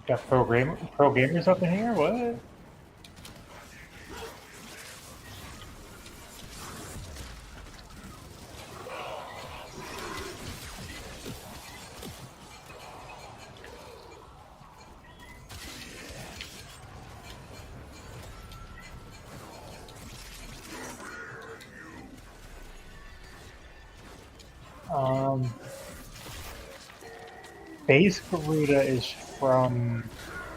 Got pro gamers up in here? What? Base Garuda is from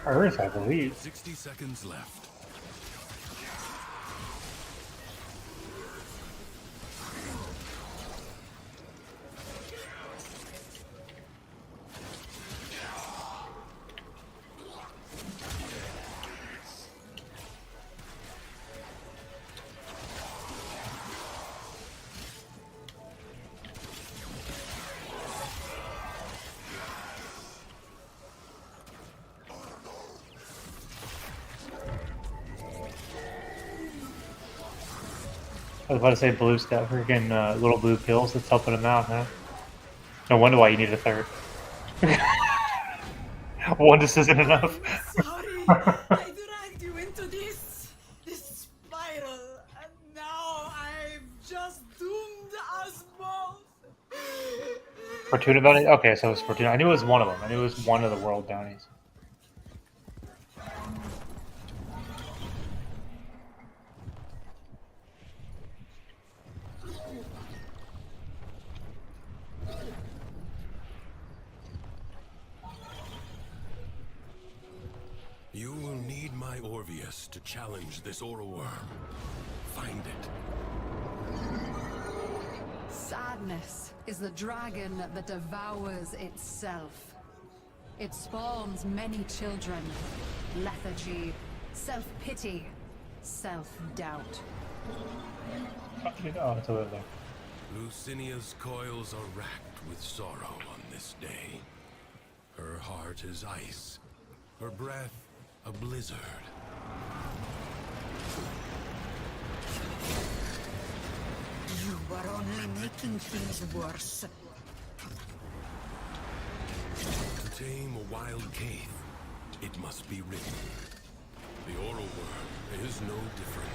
Earth, I believe. 60 seconds left. I was about to say blue stuff, freaking little blue pills that's helping him out, huh? No wonder why you need a third. One just isn't enough. Sorry, I dragged you into this spiral, and now I've just doomed us both. Fortuna bounty? Okay, so it's Fortuna. I knew it was one of them. I knew it was one of the world bounties. You will need my Orvius to challenge this aura worm. Find it. Sadness is the dragon that devours itself. It spawns many children. Lethargy, self-pity, self-doubt. Oh, it's over there. Lucinia's coils are racked with sorrow on this day. Her heart is ice, her breath a blizzard. You are only making things worse. To tame a wild cave, it must be ridden. The oral worm is no different.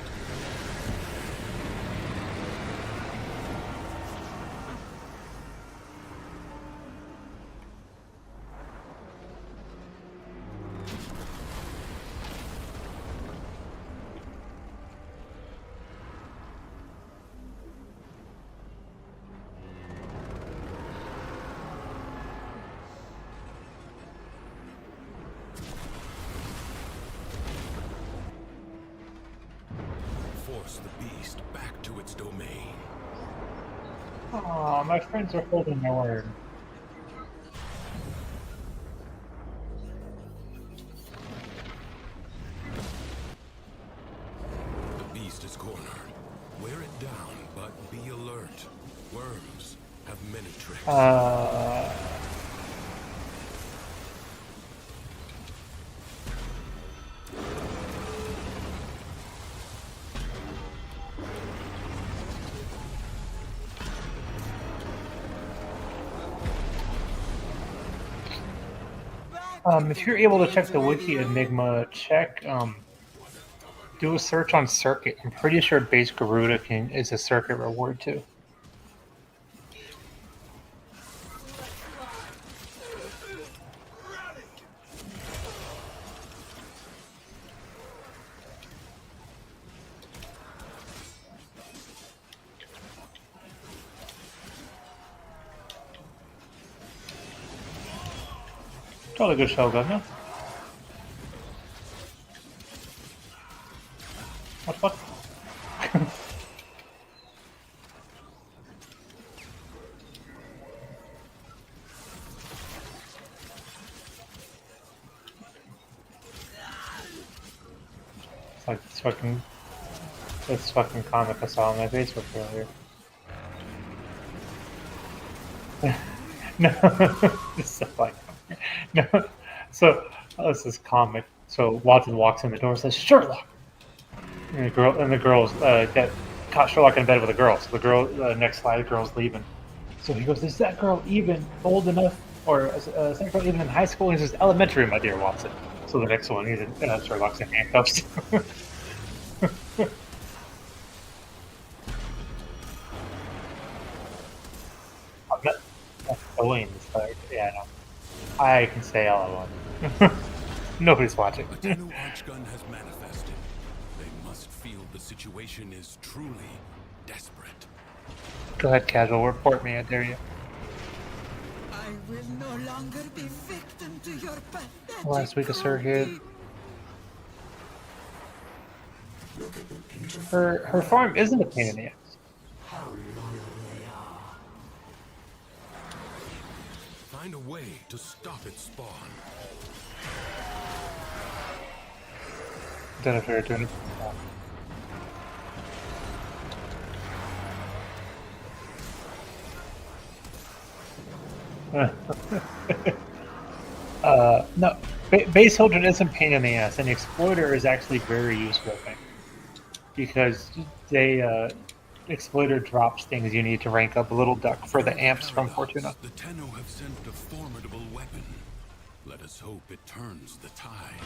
Force the beast back to its domain. Aw, my friends are holding their word. The beast is cornered. Wear it down, but be alert. Worms have many tricks. If you're able to check the wiki Enigma, do a search on circuit. I'm pretty sure base Garuda is a circuit reward too. Totally good Shogun, no? What the fuck? It's like this fucking comic I saw on my Facebook earlier. No, this is like no. So this is comic. So Watson walks in the door and says, "Sherlock," and the girls get caught Sherlock in bed with a girl. So the girl, next slide, the girl's leaving. So he goes, "Is that girl even old enough Or even in high school, he's just elementary, my dear Watson. So the next one, he's in Sherlock's in handcuffs. I'm not going this way. Yeah, no. I can say all I want. Nobody's watching. A Tenno Archgun has manifested. They must feel the situation is truly desperate. Go ahead, casual. Report me. I dare you. I will no longer be victim to your pathetic Last week of Sir here. cruelty. Her farm isn't a pain in the ass. Find a way to stop its spawn. Don't know if they're doing it. No, base Hildred isn't pain in the ass, and the exploiter is actually very useful thing because they exploiter drops things you need to rank up a little duck for the amps from Fortuna. The Tenno have sent a formidable weapon. Let us hope it turns the tide.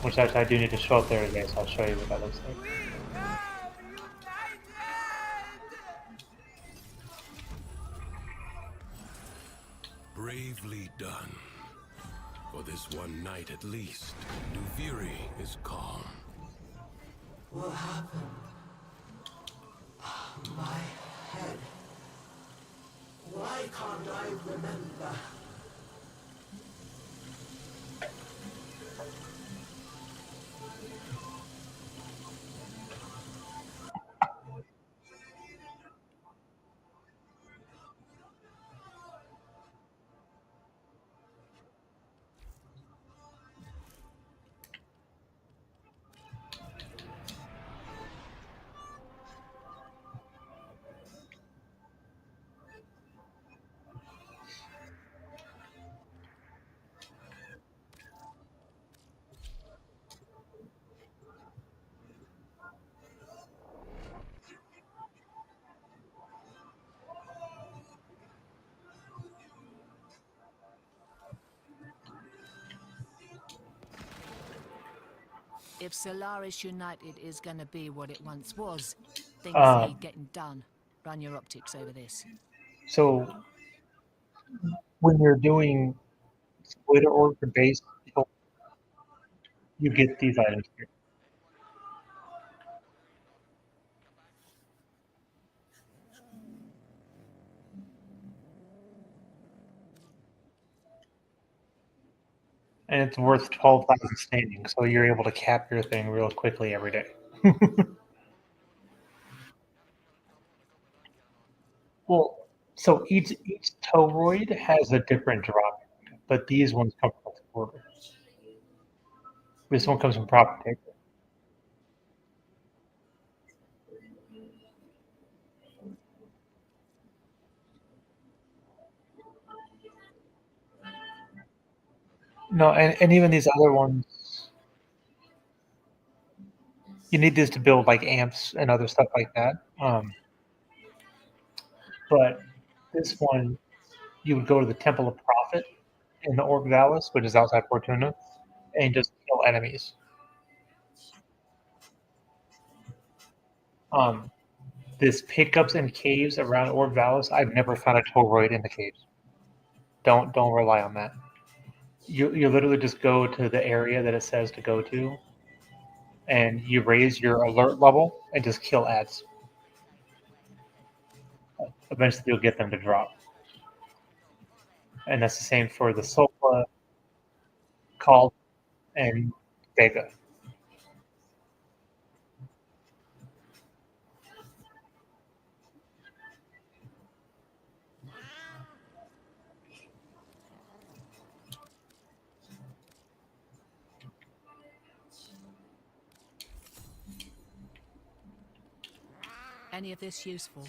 Which I do need to show up there today, so I'll show you what that looks like. We are united! Bravely done. For this one night at least, Nuviri is calm. What happened? My head. Why can't I remember? If Solaris United is gonna be what it once was, things need getting done. Run your optics over this. So when you're doing exploiter org for base, you get these items here. And it's worth 12,000 standing, so you're able to cap your thing real quickly every day. Well, so each toroid has a different drop, but these ones come from order. This one comes from Prophet Taker. No, and even these other ones, you need this to build like amps and other stuff like that. But this one, you would go to the Temple of Prophet in the Orc Vallis, which is outside Fortuna, and just kill enemies. This pickups and caves around Orc Vallis, I've never found a toroid in the caves. Don't rely on that. You literally just go to the area that it says to go to, and you raise your alert level and just kill ads. Eventually, you'll get them to drop. And that's the same for the Sola, Call, and Vega. Any of this useful?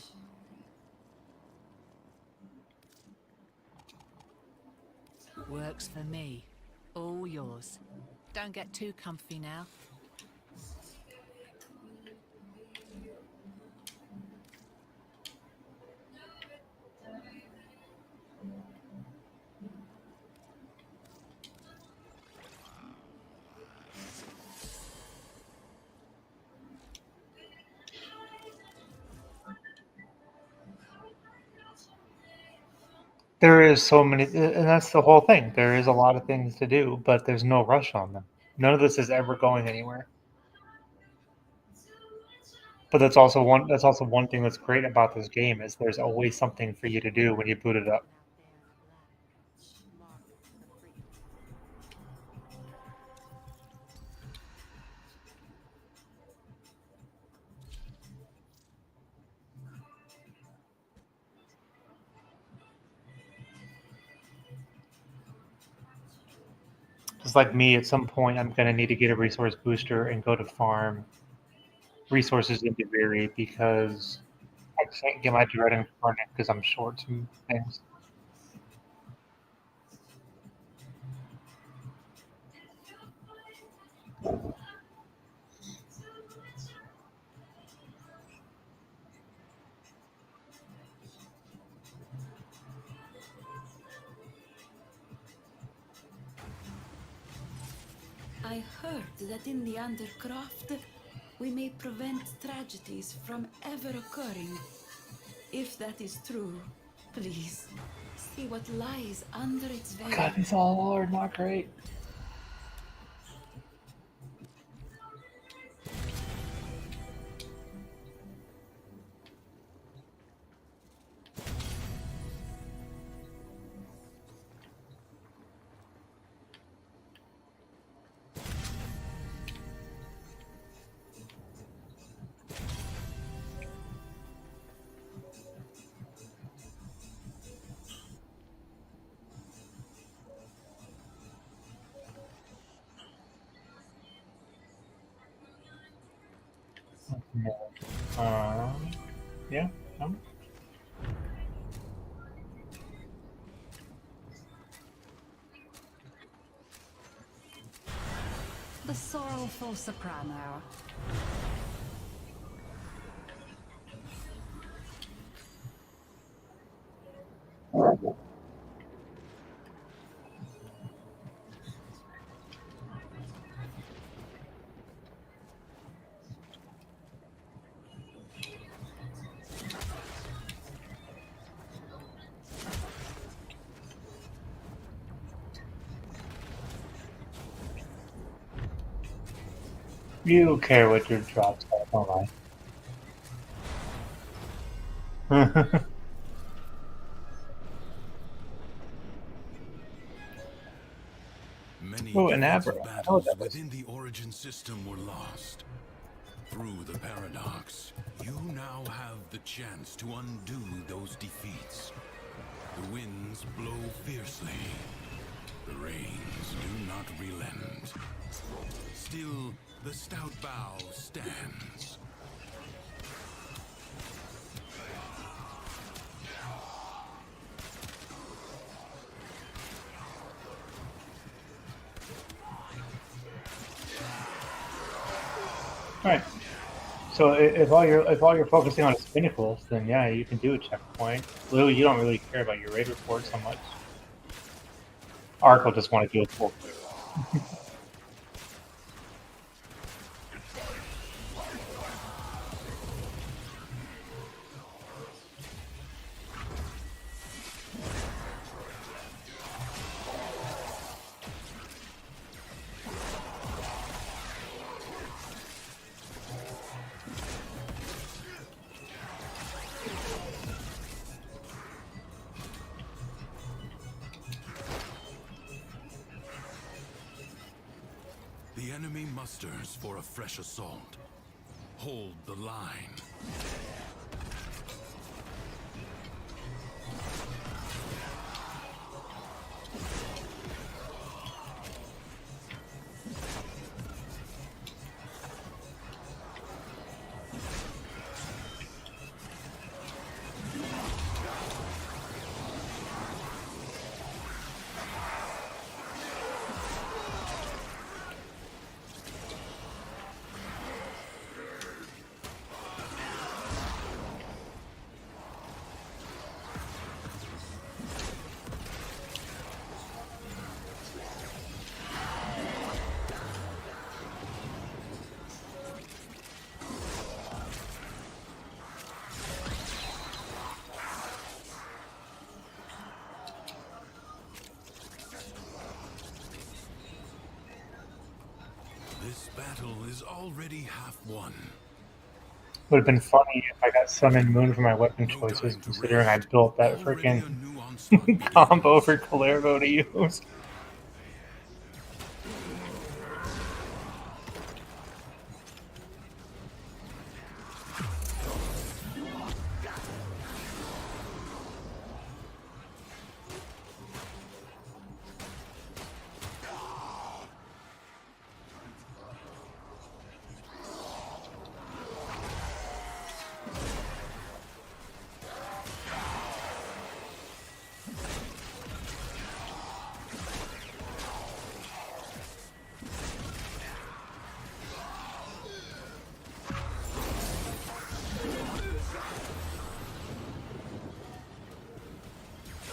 Works for me. All yours. Don't get too comfy now. There is so many, and that's the whole thing. There is a lot of things to do, but there's no rush on them. None of this is ever going anywhere. But that's also one thing that's great about this game is there's always something for you to do when you boot it up. Just like me, at some point, I'm going to need to get a resource booster and go to farm resources into Viri because I can't get my dread incarnate because I'm short some things. I heard that in the Undercroft, we may prevent tragedies from ever occurring. If that is true, please, see what lies under its veil. God, these all are not great. Yeah. The sorrowful soprano. You care what your drops are, don't I? Many Oh, an defensive Abra. I know what battles that is. within the Origin system were lost. Through the paradox, you now have the chance to undo those defeats. The winds blow fiercely. The rains do not relent. Still, the stout bow stands. Right. So if all you're focusing on is pinnacles, then yeah, you can do a checkpoint. Lou, you don't really care about your raid report so much. Ark will just want to do a full clear. The enemy musters for a fresh assault. Hold the line. battle is already half won. Would have been funny if I got Sun and Moon for my weapon No choices, time to considering I rest. built that Already a freaking new onslaught combo begins. for Calervo to use.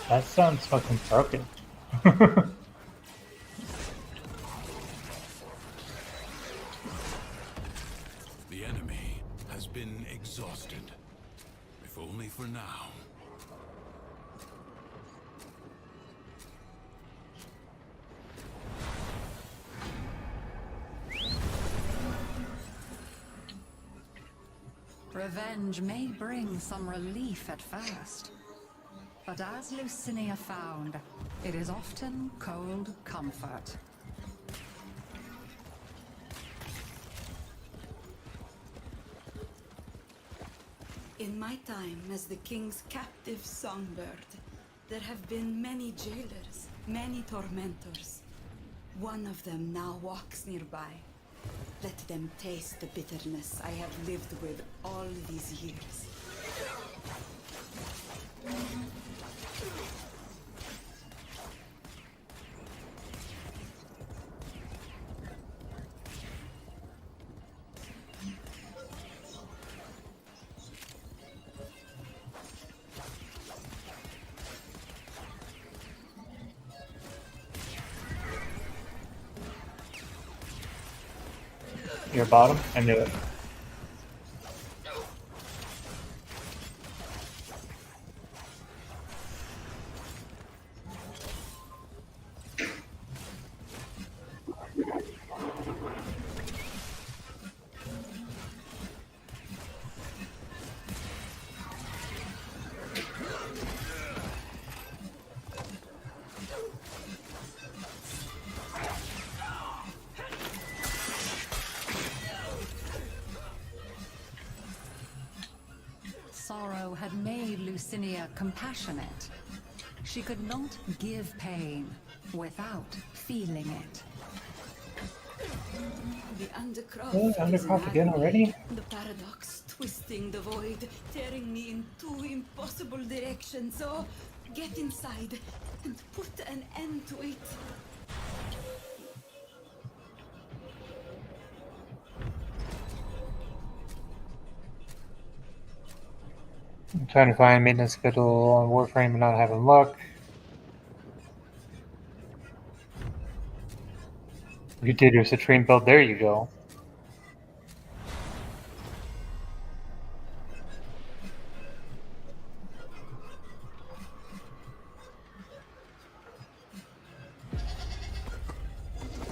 That sounds fucking broken. The enemy has been exhausted, if only for now. Revenge may bring some relief at first, but as Lucinia found, it is often cold comfort. In my time as the king's captive songbird, there have been many jailers, many tormentors. One of them now walks nearby. Let them taste the bitterness I have lived with all these years. Your bottom? I knew it. Sorrow had made Lucinia compassionate. She could not give pain without feeling it. The Undercroft. Really? is Undercroft an again agony. already? The paradox, twisting the void, tearing me in two impossible directions. So, get inside and put an end to it. I'm trying to find maintenance schedule on Warframe and not having luck. You did your Citrine build, there you go.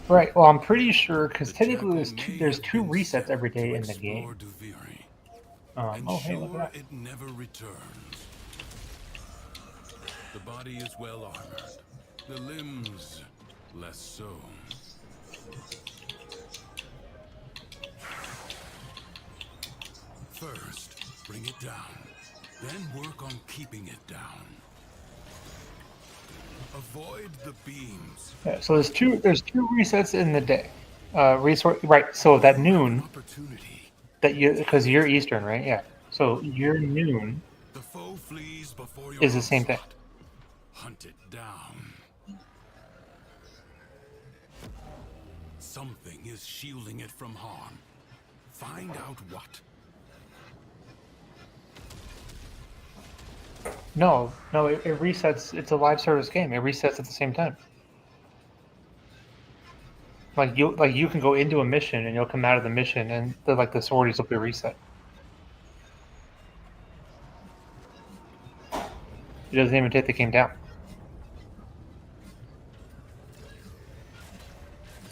Right, well I'm pretty sure, because technically there's two resets every day in the game. Oh hey, look at that. It never returns. The body is well armored, the limbs less so. First, bring it down, then work on keeping it down. Avoid the beams. Yeah, so there's two resets in the day. Resource right. So that noon Opportunity. that you because you're Eastern, right? Yeah. So your noon The foe flees before your is the same thing. onslaught. Hunt it down. Something is shielding it from harm. Find out what. No, it resets. It's a live service game. It resets at the same time. Like you can go into a mission and you'll come out of the mission and the sorties will be reset. It doesn't even take the game down.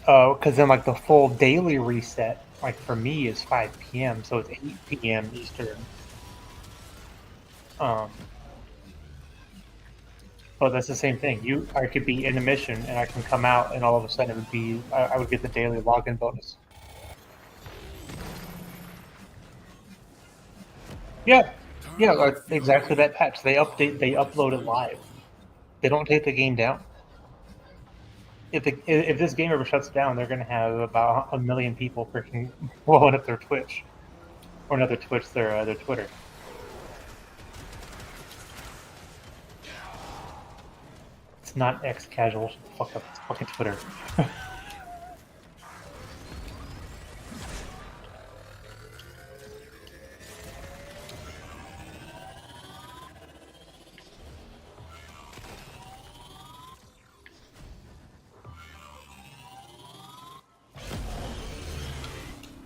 Because then like the full daily reset, like for me, is 5 p.m. So it's 8 p.m. Eastern. Um, but that's the same thing. I could be in a mission and I can come out, and all of a sudden it would be I would get the daily login bonus. Yeah, yeah, like exactly that patch. They upload it live. They don't take the game down. If this game ever shuts down, they're gonna have about 1 million people freaking blowing up their Twitch, or not their Twitch, their Twitter. It's not X casual. Fuck up. It's fucking Twitter.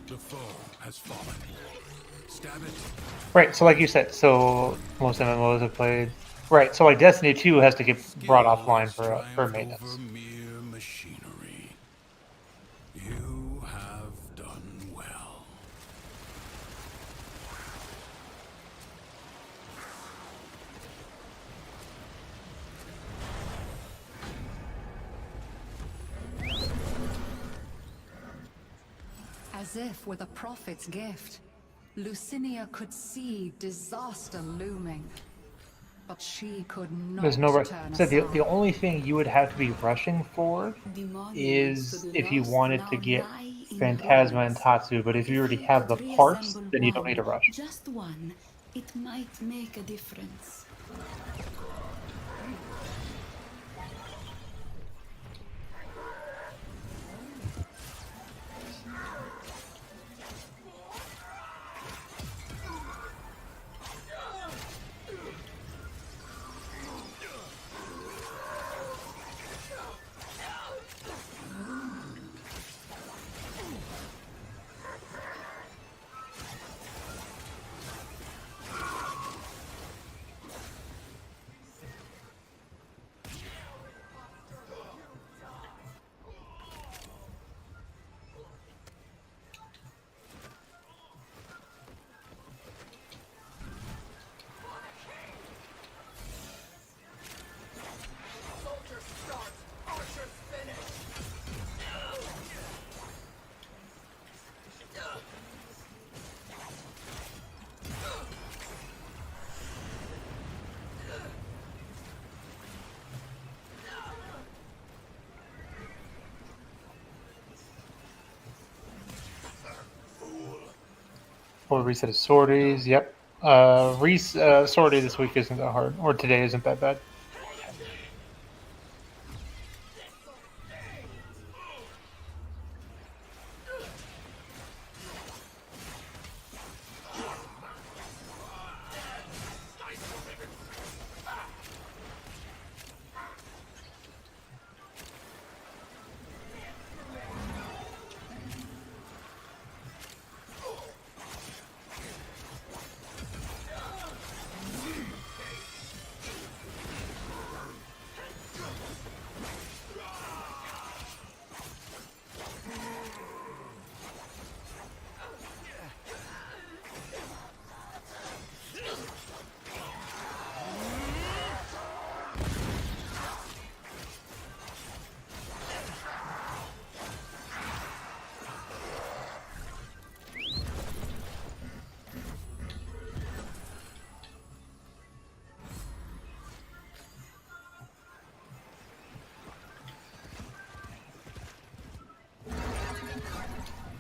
The foe has fallen. Stab it. Right. So like you said, so most MMOs have played. Right. So like Destiny 2 has to get brought offline for Triumph maintenance. over mere machinery. You have done well. As if with a prophet's gift, Lucinia could see disaster looming. But she could not There's no rush. turn So aside. the only thing you would have to be rushing for The monuments is to the if you lost wanted to now get lie in Phantasma and ruins. Tatsu, but if you already If we have the could parts, reassemble then you don't need to one, rush. just one, it might make a difference. Or reset of sorties. Yep. Sortie this week isn't that hard, or today isn't that bad.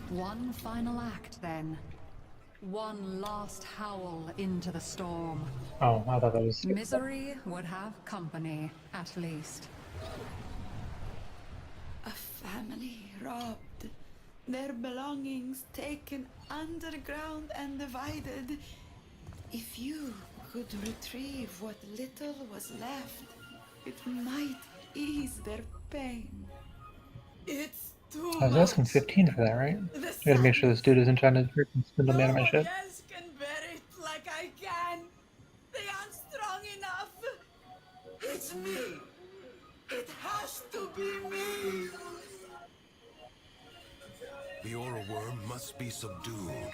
One final act, then. One last howl into the storm. Oh, I thought that was. Misery would have company, at least. A family robbed, their belongings taken underground and divided. If you could retrieve what little was left, it might ease their pain. It's too I was asking 15 for that, right? I gotta make sure this dude isn't trying to freaking spindle me out of my shit. else can bear it like I can. They aren't strong enough. It's me! It has to be me! The aura worm must be subdued.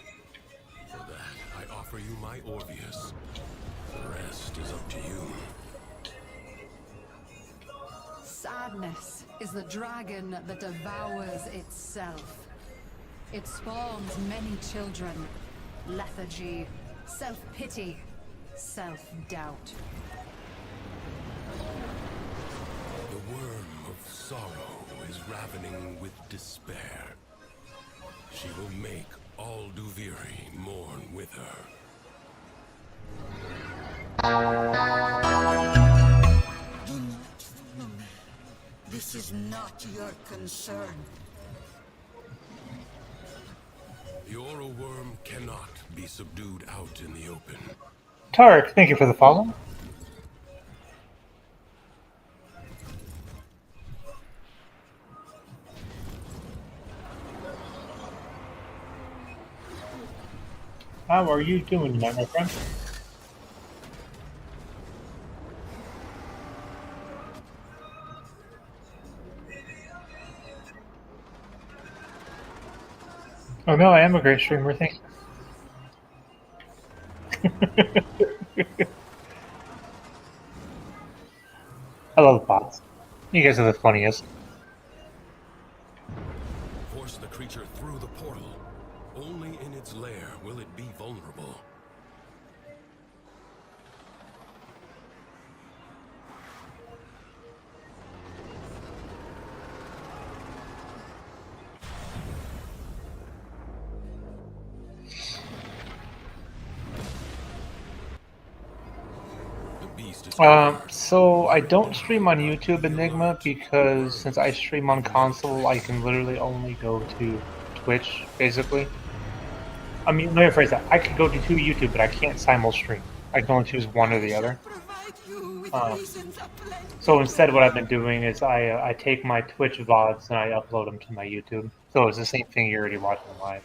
For that, I offer you my Orpheus. The rest is up to you. Sadness is the dragon that devours itself. It spawns many children. Lethargy, self-pity, self-doubt. The worm of sorrow is ravening with despair. She will make all Duviri mourn with her. Do not follow me. This is not your concern. The aura worm cannot be subdued out in the open. Tarek, thank you for the follow. How are you doing tonight, my friend? Oh no, I am a great streamer, thank you. I love bots. You guys are the funniest. Force the creature through the portal. Only in its lair will it be vulnerable. The beast is So I don't stream on YouTube Enigma because since I stream on console, I can literally only go to Twitch, basically. I mean, let me rephrase that. I could go to YouTube, but I can't simul-stream. I can only choose one or the other. Provide you with Um, reasons aplenty. So instead, what I've been doing is I take my Twitch VODs and I upload them to my YouTube. So it's the same thing you're already watching live.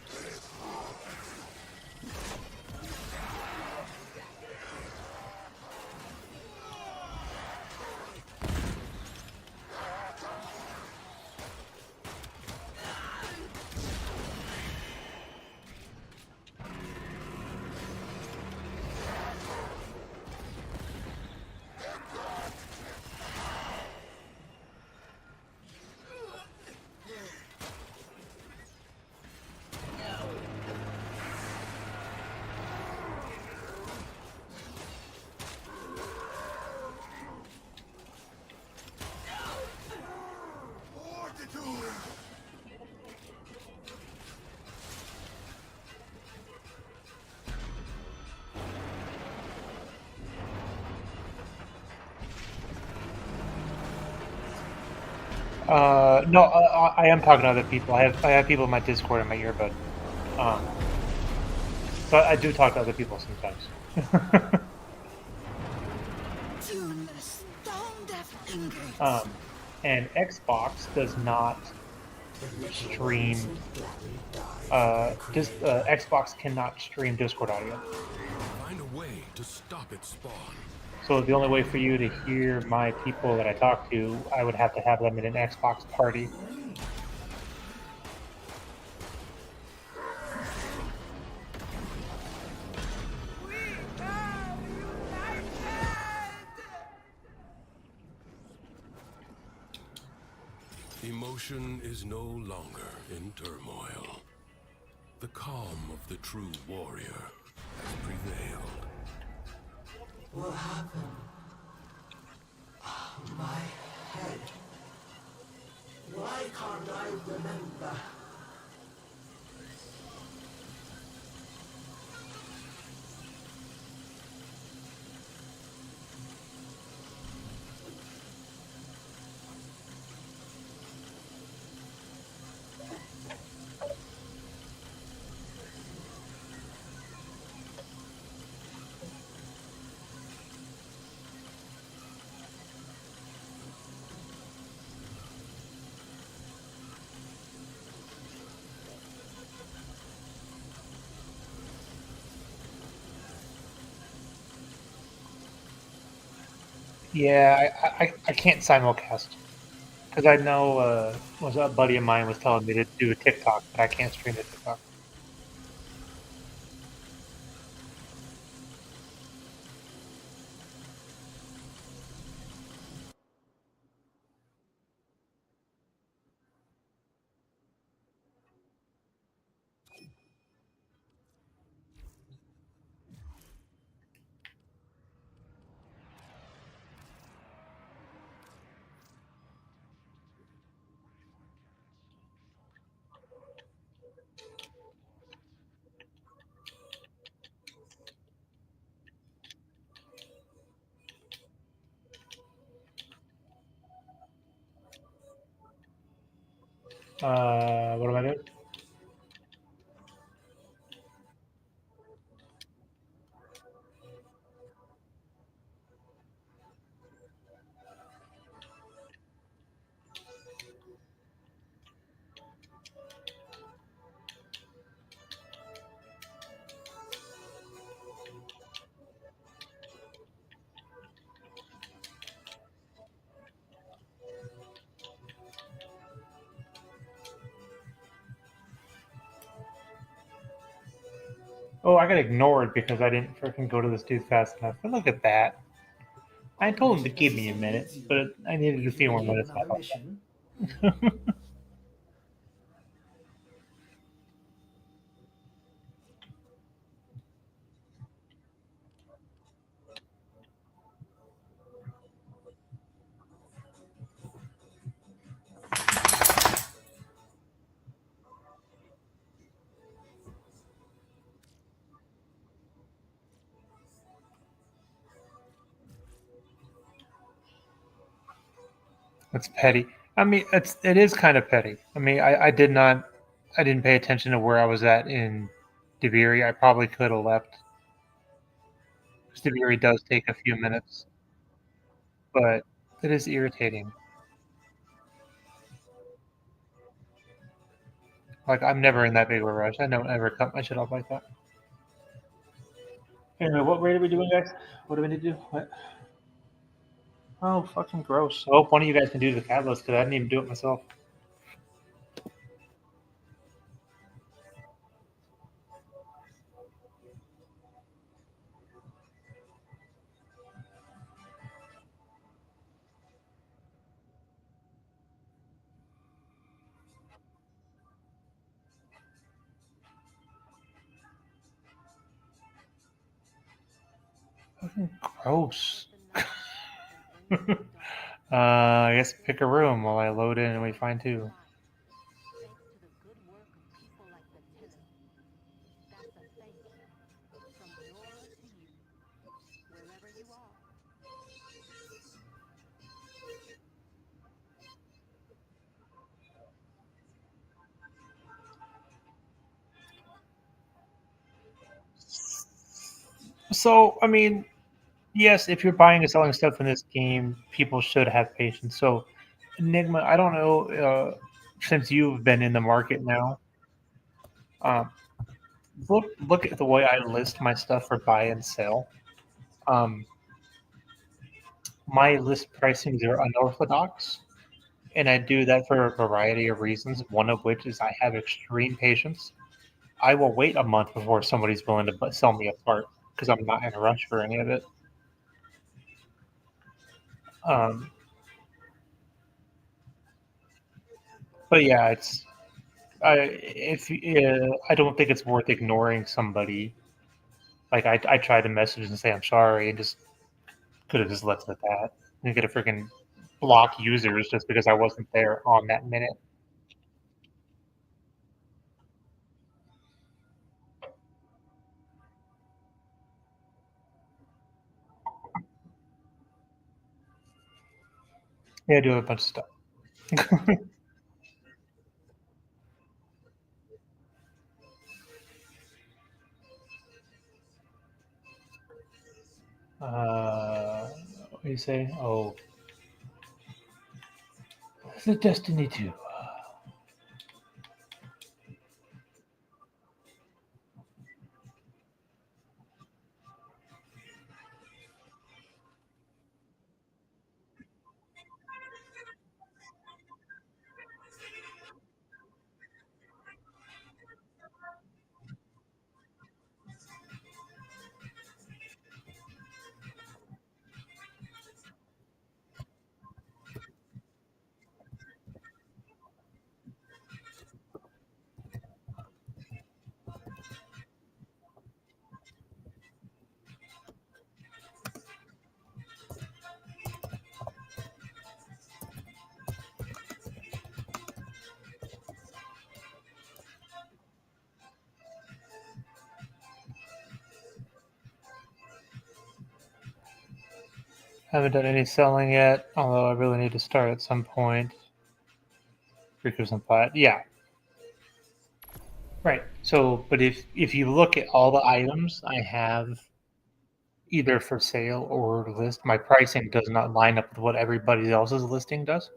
No, I am talking to other people. I have people in my Discord and my earbud. So I do talk to other people sometimes. Tuneless, tone-deaf ingrates. And Xbox does not stream. Xbox cannot stream Discord audio. Find a way to stop its spawn. So the only way for you to hear my people that I talk to, I would have to have them in an Xbox party. Emotion is no longer in turmoil. The calm of the true warrior has prevailed. What happened? My head. Why can't I remember? Yeah, I can't simulcast. Because I know was a buddy of mine was telling me to do a TikTok, but I can't stream the TikTok. What am I doing? Oh, I got ignored because I didn't freaking go to this dude fast enough. But look at that. I told him to give me a minute, but I needed a You few more begin minutes. another mission. It's petty. I mean, it is kind of petty. I mean, I didn't pay attention to where I was at in Debiri. I probably could have left. 'Cause Debiri does take a few minutes, but it is irritating. Like I'm never in that big of a rush. I don't ever cut my shit off like that. Anyway, what raid are we doing, guys? What do we need to do? What? Oh, fucking gross. I hope one of you guys can do the catalyst because I didn't even do it myself. Gross. I guess pick a room while I load in and we find two. Thanks to the good work of people like the Tiller. That's a thank you. From Nora to you, wherever you are. So, I mean, yes, if you're buying and selling stuff in this game, people should have patience. So, Enigma, I don't know, since you've been in the market now, um, look at the way I list my stuff for buy and sell. Um, my list pricings are unorthodox, and I do that for a variety of reasons. One of which is I have extreme patience. I will wait a month before somebody's willing to sell me a part because I'm not in a rush for any of it. Um, but yeah, I don't think it's worth ignoring somebody. Like I tried to message and say I'm sorry, and just could have just left it at that. And get a freaking block users just because I wasn't there on that minute. Yeah, do a bunch of stuff. What do you say? Oh, the Destiny 2. Haven't done any selling yet, although I really need to start at some point. Freakers and Pot. Yeah. Right. So, but if you look at all the items I have either for sale or list, my pricing does not line up with what everybody else's listing does.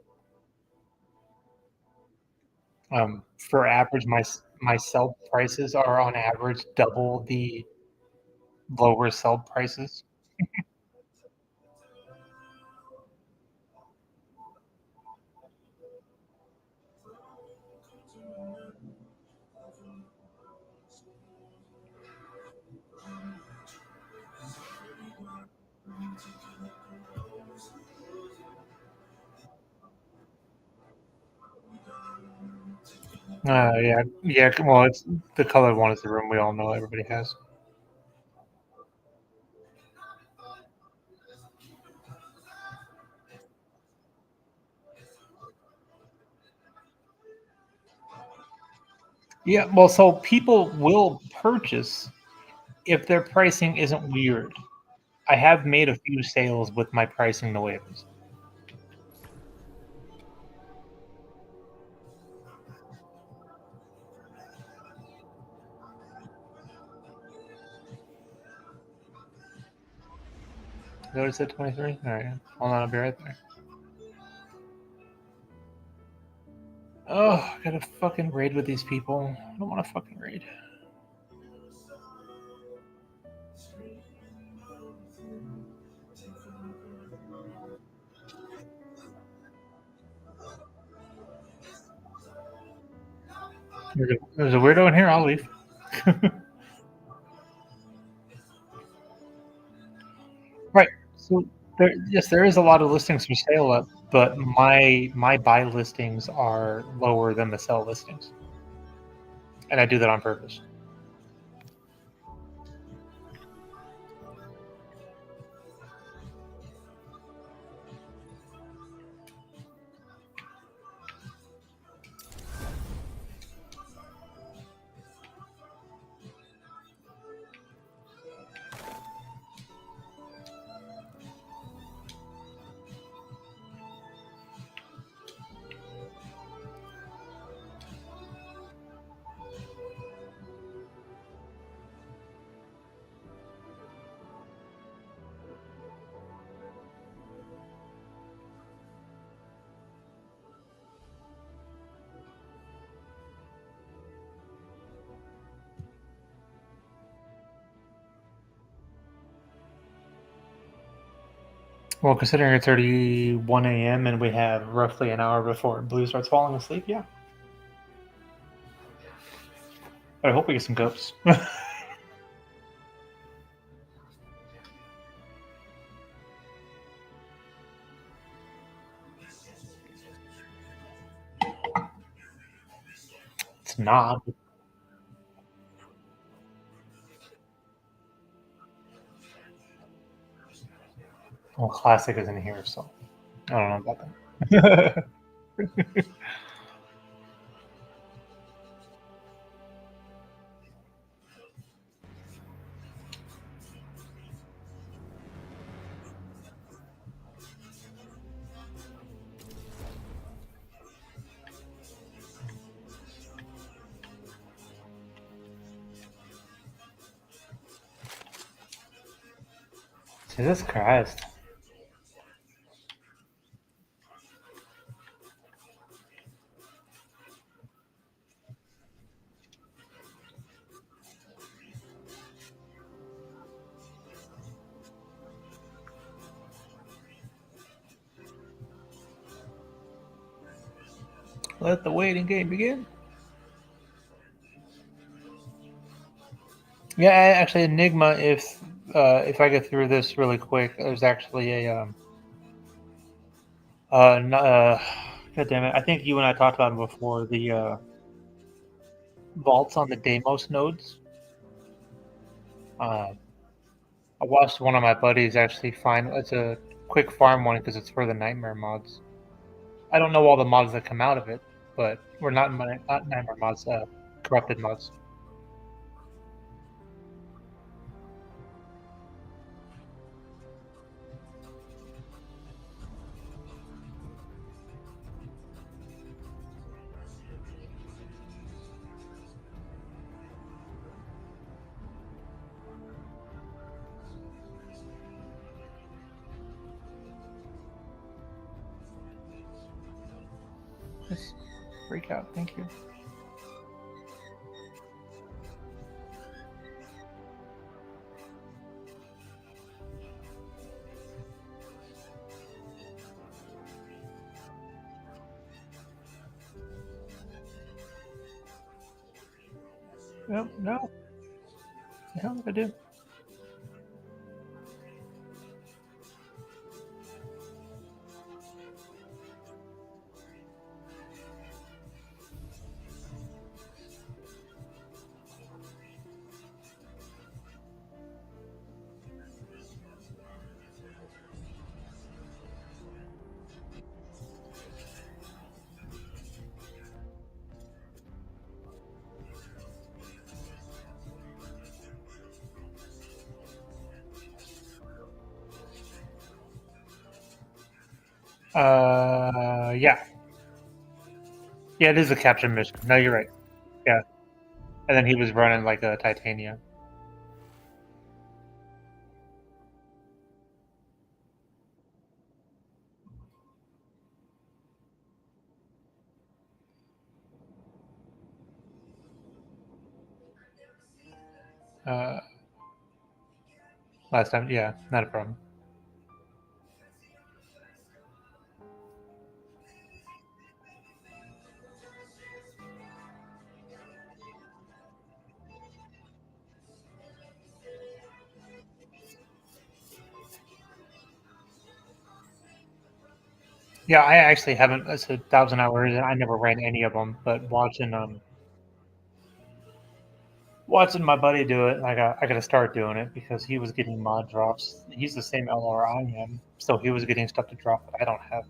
For average, my sell prices are on average double the lower sell prices. Yeah. Well, it's the color one is the room we all know everybody has. Yeah. Well, so people will purchase if their pricing isn't weird. I have made a few sales with my pricing the way it is. Notice at 23? All right. Hold on, I'll be right there. Oh, I gotta fucking raid with these people. I don't want to fucking raid. There's a weirdo in here. I'll leave. Right. So yes, there is a lot of listings for sale up, but my buy listings are lower than the sell listings, and I do that on purpose. Well, considering it's already 1 a.m. and we have roughly an hour before Blue starts falling asleep, yeah. But I hope we get some ghosts. It's not. Well, Classic isn't here, so I don't know about that. Jesus Christ. Let the waiting game begin. Yeah, actually, Enigma. If I get through this really quick, there's actually a God damn it! I think you and I talked about it before. The vaults on the Deimos nodes. Uh, I watched one of my buddies actually find it's a quick farm one because it's for the Nightmare mods. I don't know all the mods that come out of it, but we're not Nightmare mods, corrupted mods. Just freak out. Thank you. No, no. The hell did I do? Yeah. Yeah, it is a capture mission. No, you're right. Yeah. And then he was running like a Titania. Uh, last time, yeah, not a problem. Yeah, I actually haven't. It's 1,000 hours, and I never ran any of them. But watching my buddy do it, I got to start doing it because he was getting mod drops. He's the same LR I am, so he was getting stuff to drop that I don't have.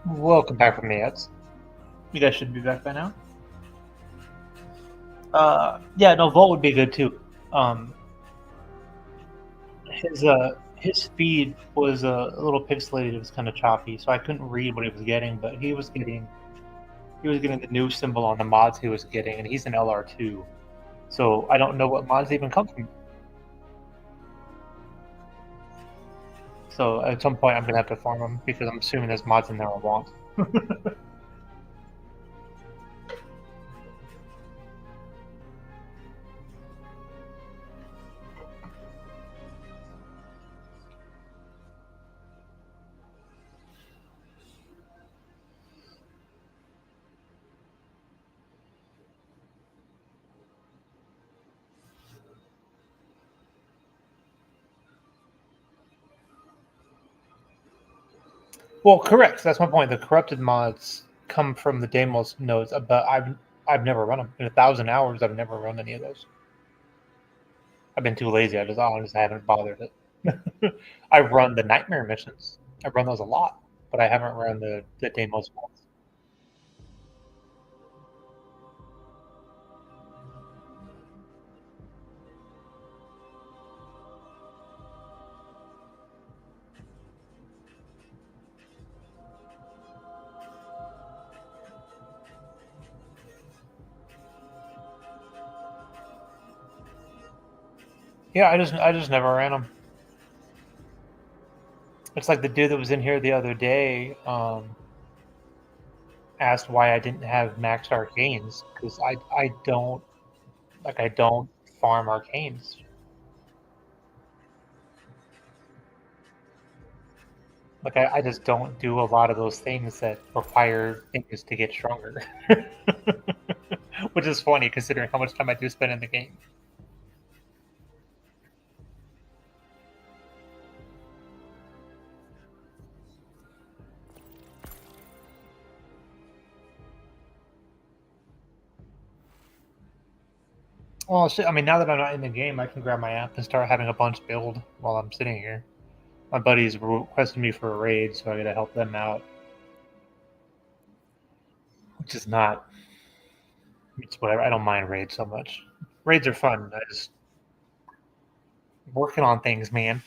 Welcome back from the ads. You guys should be back by now. Yeah, no, Volt would be good too. His feed was a little pixelated. It was kind of choppy, so I couldn't read what he was getting. But he was getting the new symbol on the mods he was getting, and he's an LR2. So I don't know what mods even come from. So at some point I'm gonna have to farm them because I'm assuming there's mods in there I want. Well, correct. That's my point. The corrupted mods come from the Deimos nodes, but I've never run them in 1,000 hours. I've never run any of those. I've been too lazy. I haven't bothered it. I run the nightmare missions. I run those a lot, but I haven't run the Deimos ones. Yeah, I just never ran them. It's like the dude that was in here the other day asked why I didn't have max arcanes because I don't farm arcanes. Like I just don't do a lot of those things that require things to get stronger. Which is funny considering how much time I do spend in the game. Well, shit, I mean, now that I'm not in the game, I can grab my app and start having a bunch build while I'm sitting here. My buddies requested me for a raid, so I gotta help them out. Which is not... It's whatever. I don't mind raids so much. Raids are fun. I just... Working on things, man.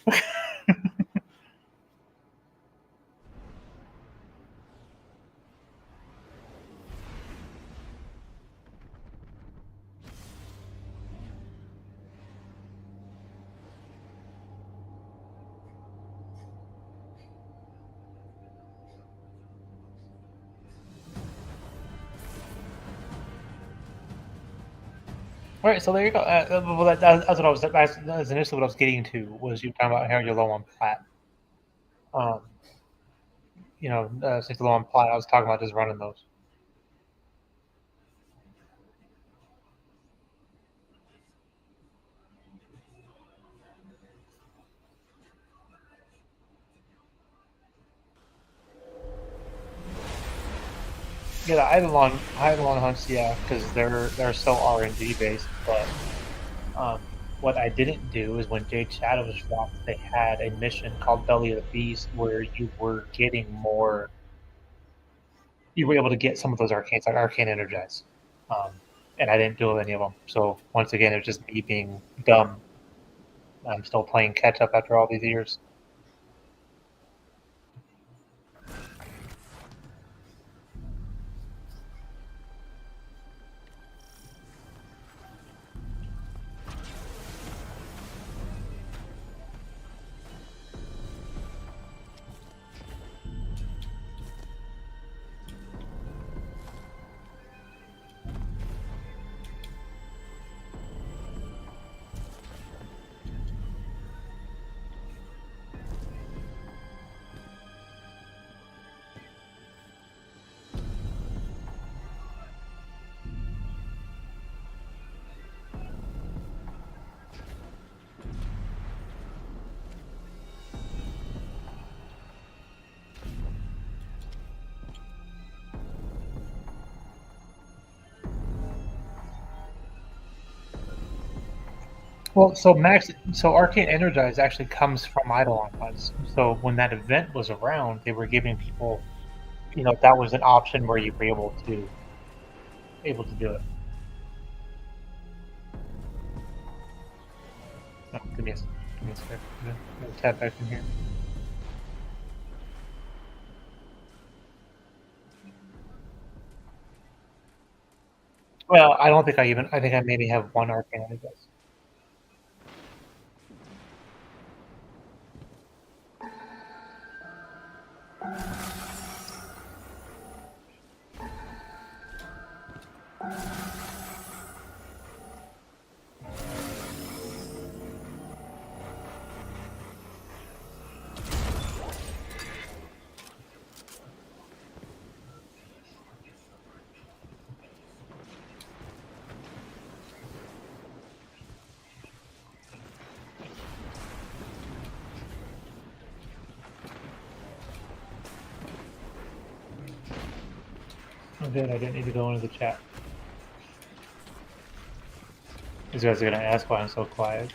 All right, so there you go. Well, that's what I was. That's initially what I was getting to. Was you talking about how you're low on plat? Um, since you're low on plat, I was talking about just running those. Yeah, the Eidolon hunts, yeah, because they're so RNG based. But what I didn't do is when Jade Shadows dropped, they had a mission called Belly of the Beast where you were getting more. You were able to get some of those arcanes, like Arcane Energize, and I didn't do any of them. So once again, it was just me being dumb. I'm still playing catch up after all these years. Well, so Arcane Energize actually comes from Eidolon hunts. So when that event was around, they were giving people that was an option where you were able to do it. Oh, give me a sec. I'm gonna tap back in here. Well, I don't think I think I maybe have one arcane, I guess. Oh, good, I didn't need to go into the chat. These guys are gonna ask why I'm so quiet.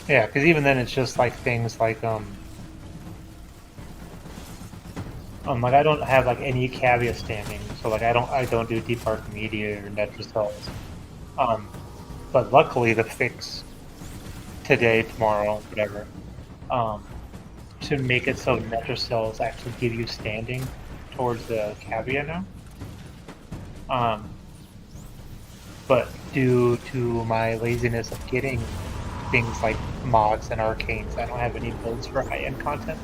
Yeah, because even then it's just like things like I don't have like any cavia standing, so like I don't do deep arc media or netricels. Um, but luckily the fix today, tomorrow, whatever, um, to make it so netricels actually give you standing towards the cavia now. But due to my laziness of getting things like mods and arcanes, I don't have any builds for high-end content.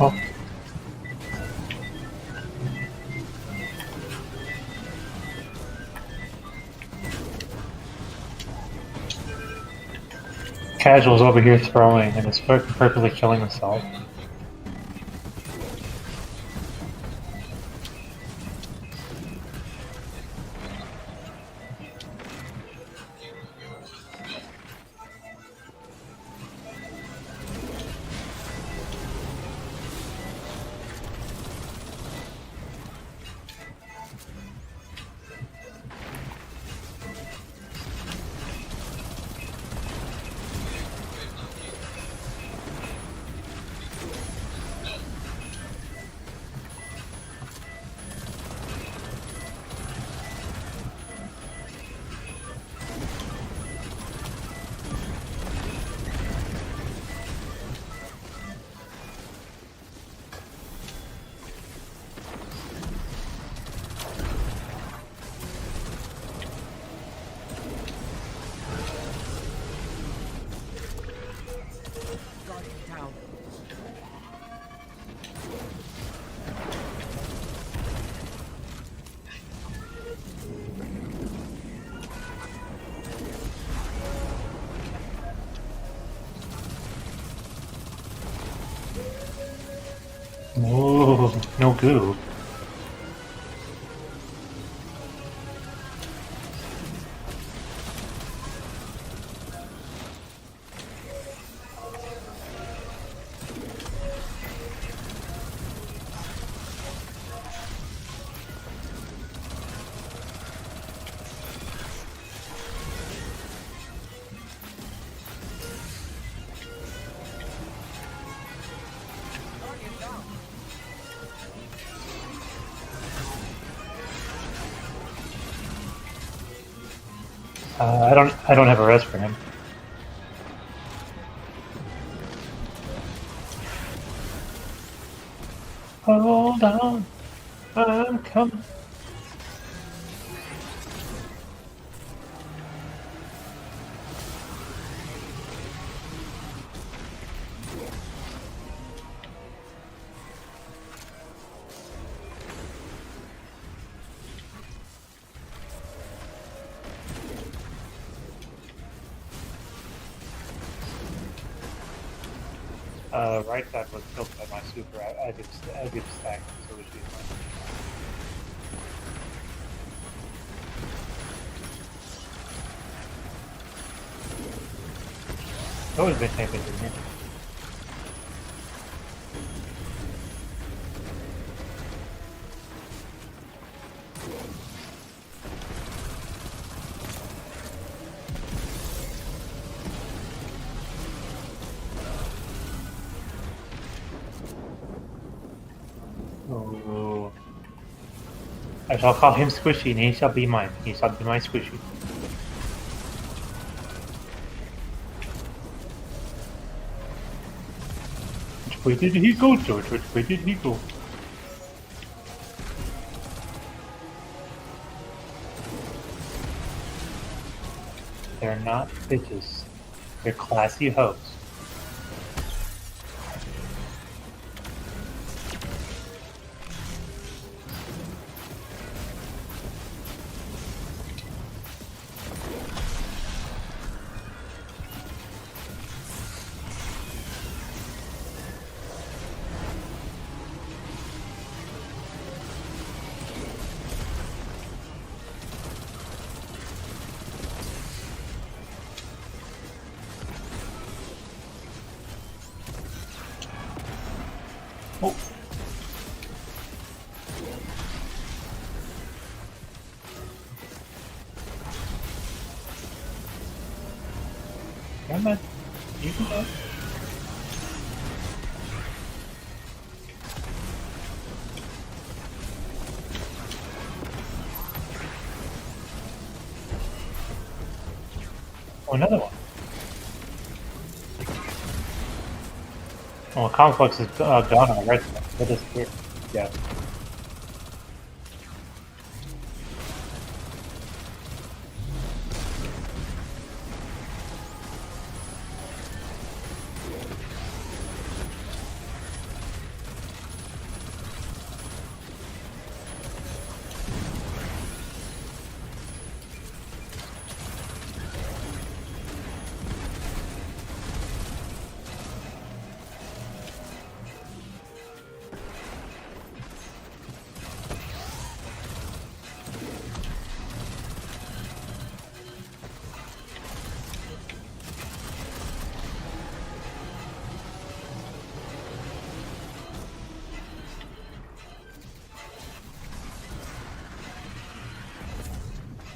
Oh, Casual's over here throwing and is purposely killing himself. Whoa, no goo. I don't have a rest for him. Hold on, I'm coming. Right side was killed by my super. I did stack, so it should be fine. Always been taken in here. Oh, I shall call him Squishy, and he shall be mine. He shall be my Squishy. Which way did he go, George? Which way did he go? They're not bitches. They're classy hoes. Oh. Come on. You can go. Oh, another one. Oh, Complex is gone already. It disappeared. Yeah.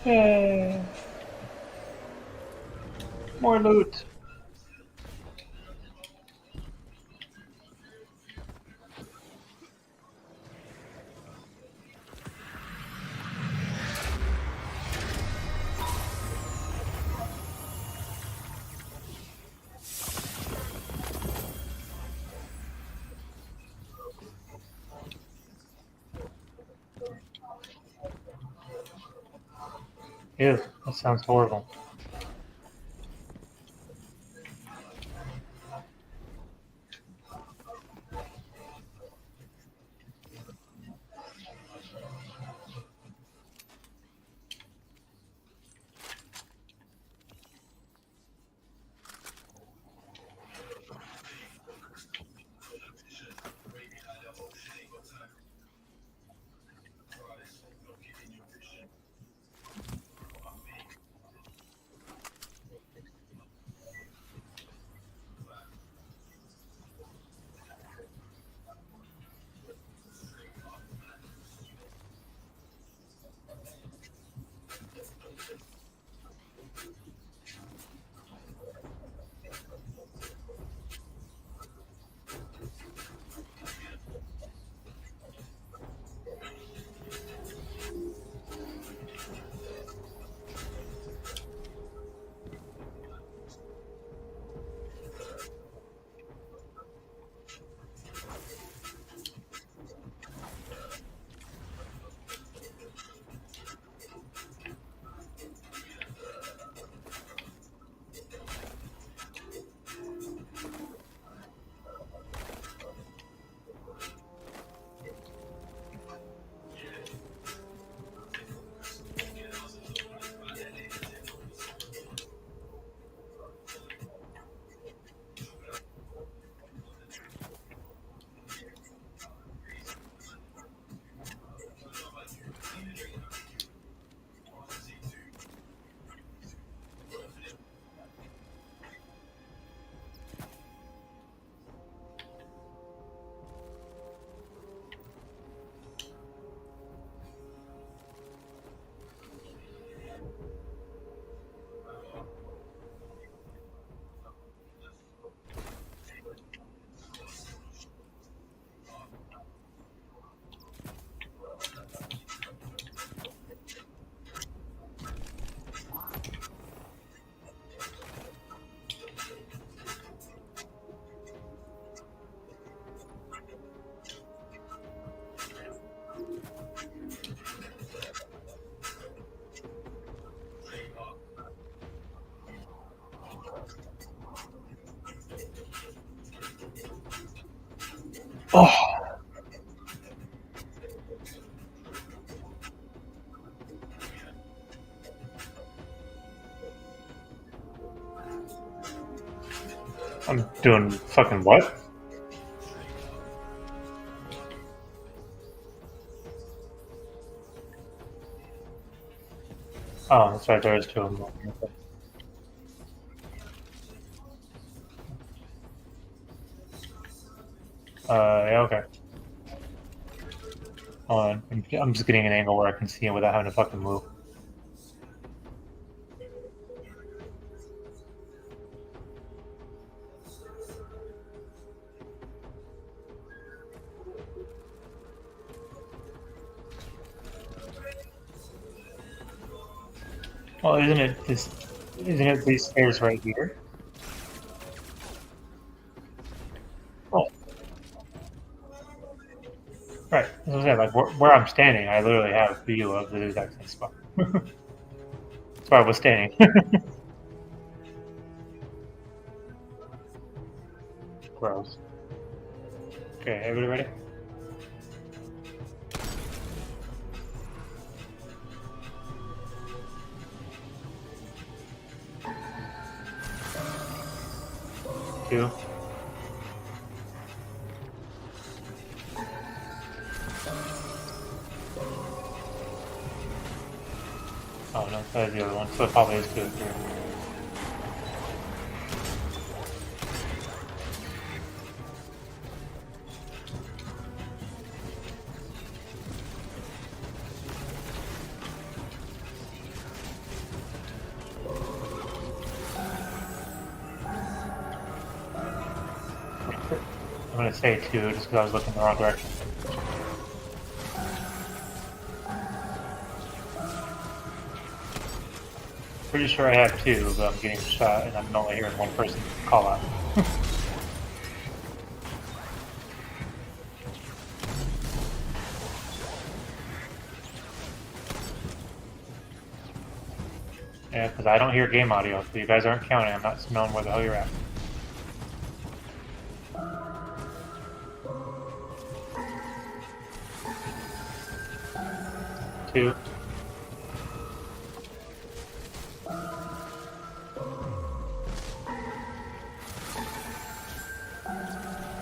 Yay. More loot. Ew, that sounds horrible. Oh, I'm doing fucking what? Oh, that's right. There is two of them. Yeah, okay. Hold on. I'm just getting an angle where I can see him without having to fucking move. Well, isn't it this? Isn't it these stairs right here? Oh, right. As I was saying, like where I'm standing, I literally have a view of the exact same spot. That's where I was standing. Gross. Okay, everybody ready? Two. Oh no, that is the other one. So it probably is two or three. I'm gonna say two just because I was looking the wrong direction. Pretty sure I have two, but I'm getting shot and I'm only hearing one person call out. Yeah, because I don't hear game audio, so you guys aren't counting. I'm not knowing where the hell you're at. Two.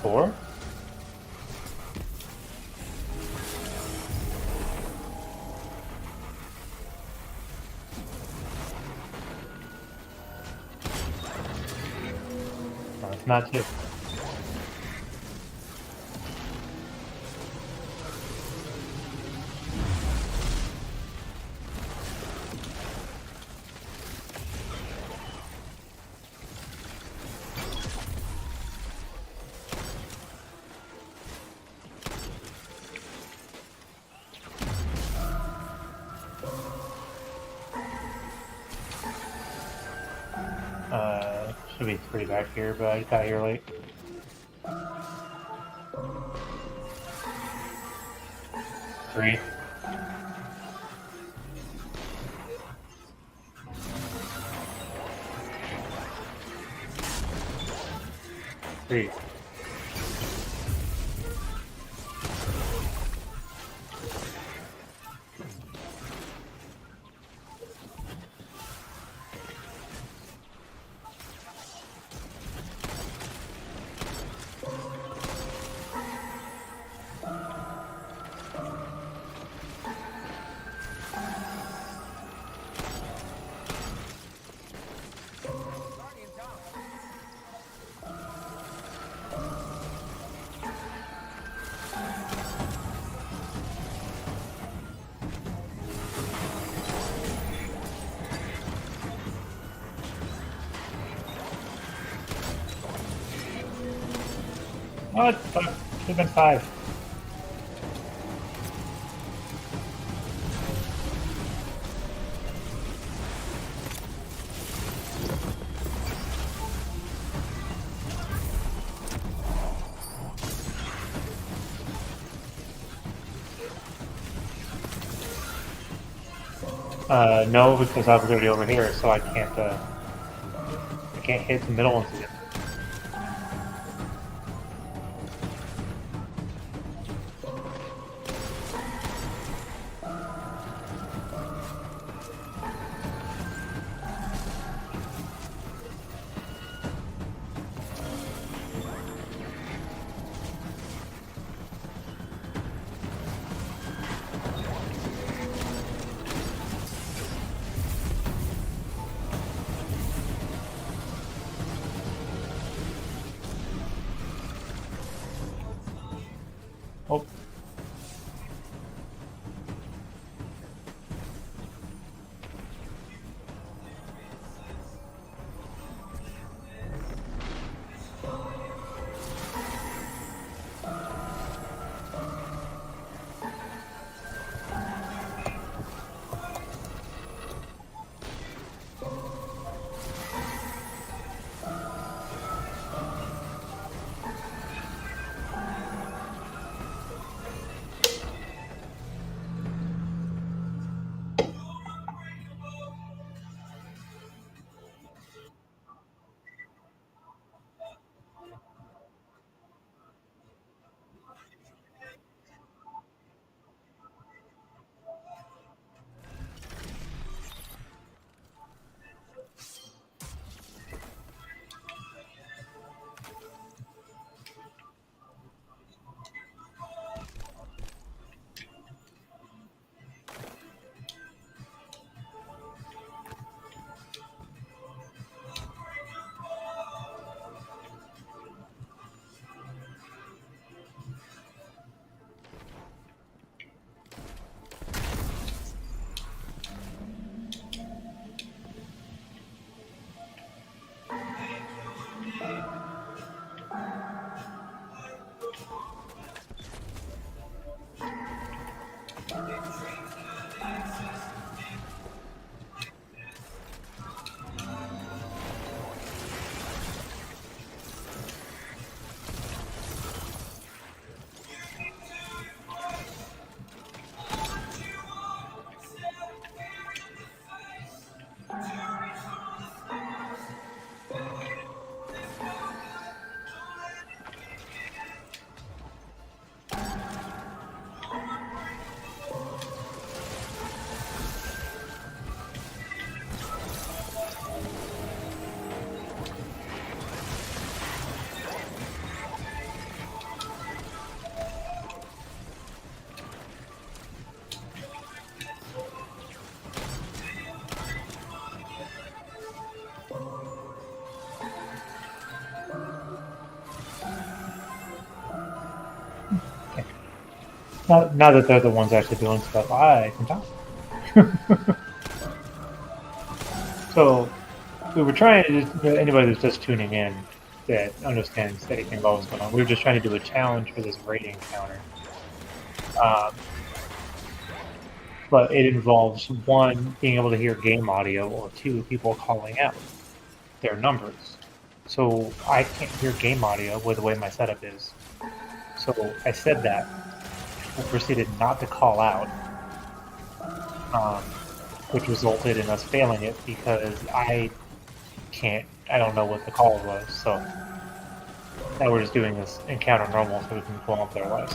Four. No, it's not two. Should be three back here, but I got here late. Three. Three. What? Fuck. Should have been five. No, because I was already over here, so I can't hit the middle ones again. Oh. Now that they're the ones actually doing stuff, I can talk. So we were trying to just, anybody that's just tuning in that understands anything about what's going on. We were just trying to do a challenge for this raid encounter. But it involves one, being able to hear game audio, or two, people calling out their numbers. So I can't hear game audio with the way my setup is. So I said that. I proceeded not to call out, which resulted in us failing it because I don't know what the call was. So now we're just doing this encounter normal so we can pull up their lives.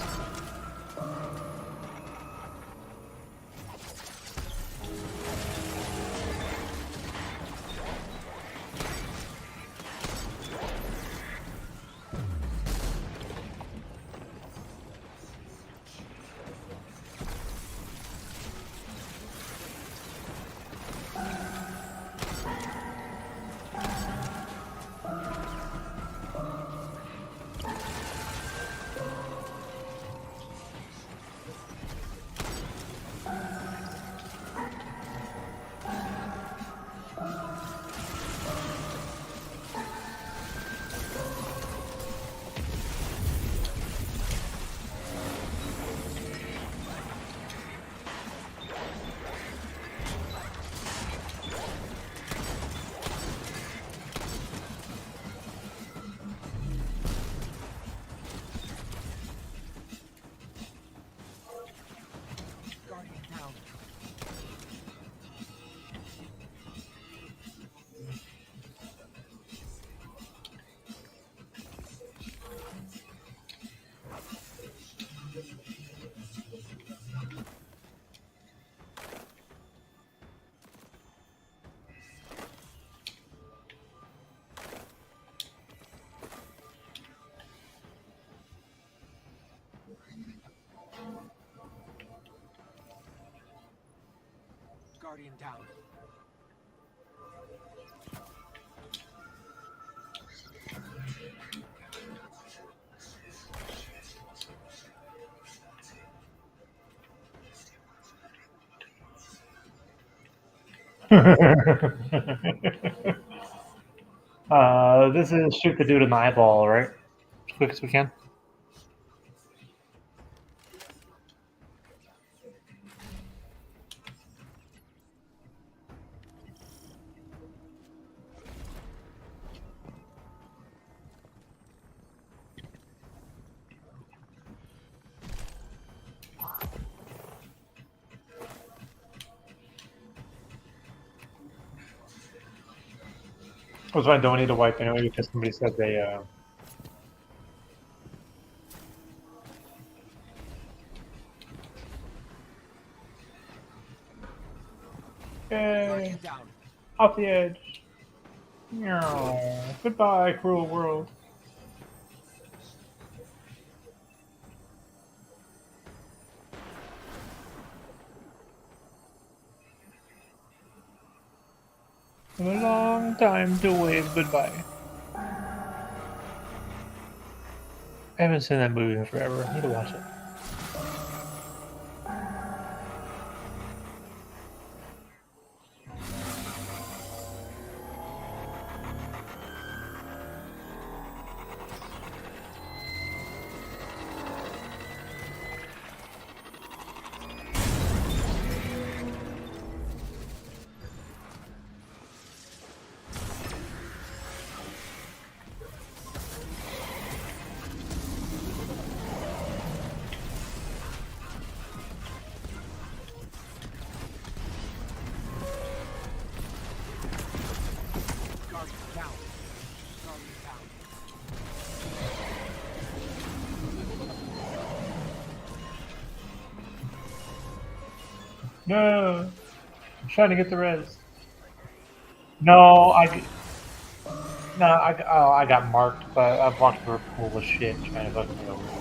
Guardian down. This is shoot the dude in the eyeball, right? As quick as we can. That's why I don't need to wipe anyway because somebody said they. Yay! Guardian down. Off the edge. Meow. Goodbye, cruel world. A long time to wave goodbye. I haven't seen that movie in forever. I need to watch it. Guardian down. Guardian down. No! I'm trying to get the res. No, I got marked, but I've walked through a pool of shit trying to fucking get over it.